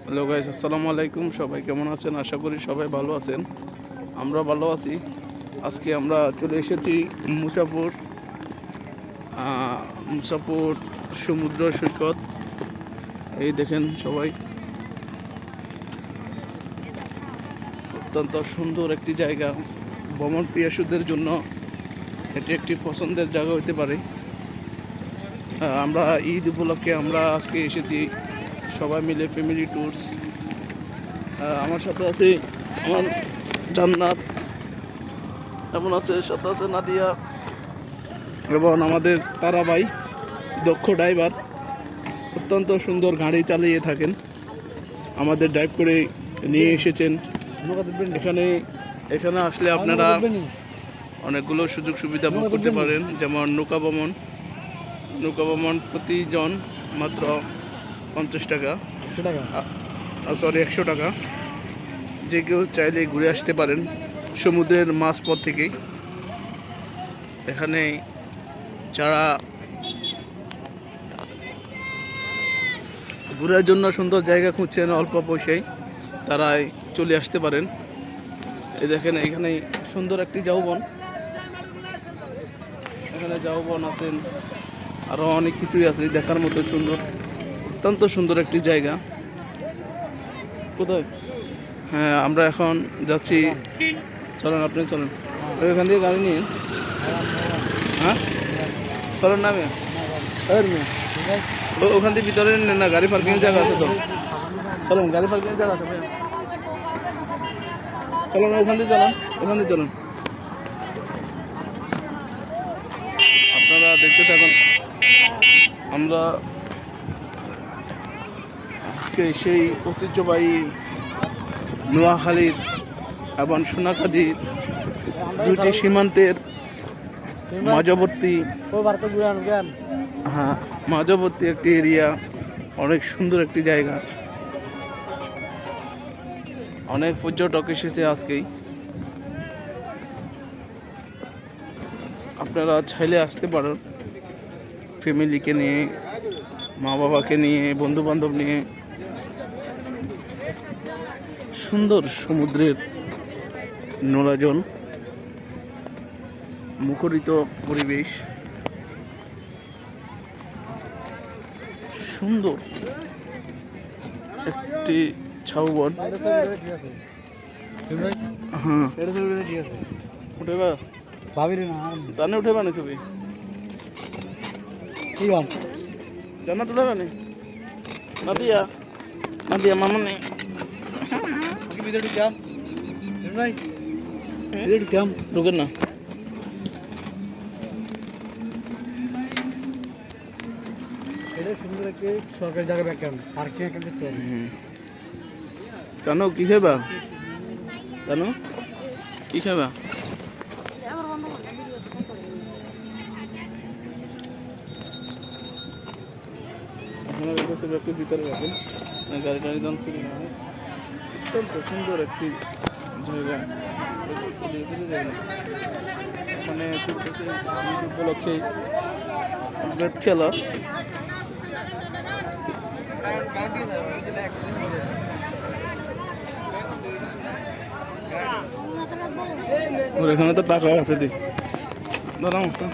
Hello guys, আসসালামু আলাইকুম। সবাই কেমন আছেন? আশা করি সবাই ভালো আছেন। আমরা ভালো আছি। আজকে আমরা চলে এসেছি মুসাপুর মুসাপুর সমুদ্র সৈকত। এই দেখেন সবাই, অত্যন্ত সুন্দর একটি জায়গা। ভ্রমণ পিয়াসুদের জন্য এটি একটি পছন্দের জায়গা হতে পারে। আমরা ঈদ উপলক্ষে আমরা আজকে এসেছি সবাই মিলে, ফ্যামিলি ট্যুরস। আমার সাথে আছে আমার জান্নাত, এমন আছে, সাথে আছে নাদিয়া এবং আমাদের তারা ভাই, দক্ষ ড্রাইভার। অত্যন্ত সুন্দর গাড়ি চালিয়ে থাকেন, আমাদের ড্রাইভ করে নিয়ে এসেছেন এখানে। এখানে আসলে আপনারা অনেকগুলো সুযোগ সুবিধা ভোগ করতে পারেন, যেমন নৌকা ভ্রমণ প্রতিজন মাত্র 50 টাকা, সরি 100 টাকা। যে কেউ চাইলে ঘুরে আসতে পারেন সমুদ্রের মাঝপথ থেকেই। এখানে যারা ঘোরার জন্য সুন্দর জায়গা খুঁজছেন অল্প পয়সায়, তারাই চলে আসতে পারেন। এই দেখেন, এখানে সুন্দর একটি ঝাউবন, এখানে ঝাউবন আছেন, আরও অনেক কিছুই আছে দেখার মতো। সুন্দর, অত্যন্ত সুন্দর একটি জায়গা। কোথায়? হ্যাঁ, আমরা এখন যাচ্ছি। চলেন, আপনি চলেন, ওইখান থেকে গাড়ি নিন। হ্যাঁ, চলেন নামে ওখান থেকে ভিতরে নেন না, গাড়ি পার্কিং জায়গা আছে তো। চলুন, গাড়ি পার্কিং জায়গা আছে, চলুন ওখান থেকে চলুন। আপনারা দেখতে থাকুন। আমরা আজকে সেই ঐতিহ্যবাহী নোয়াখালীর এবং সোনাকাজির দুইটি সীমান্তের মাঝবর্তী একটি এরিয়া। অনেক সুন্দর একটি জায়গা, অনেক পর্যটক এসেছে আজকেই। আপনারা চাইলে আসতে পারেন ফ্যামিলিকে নিয়ে, মা বাবাকে নিয়ে, বন্ধু বান্ধব নিয়ে। সুন্দর সমুদ্রের নোলাজল, মুখরিত পরিবেশ, সুন্দর একটি ঝাউবন। হ্যাঁ, উঠেবা তানে উঠেবা না ছবি, জান্নাত উঠেবা না? নাদিয়া মামনি ঢুকেন না। সরকারি জায়গা জানো কি খাইবা? কি খাইবা? আপনারা ভিতরে রাখেন, গাড়ি টাড়ি দাম ফিরে না হয়। অত্যন্ত সুন্দর একটি জায়গা। এখানে উপলক্ষে ব্যাট খেলা। এখানে তো টাকা আছে, দি দাঁড়াও। কথা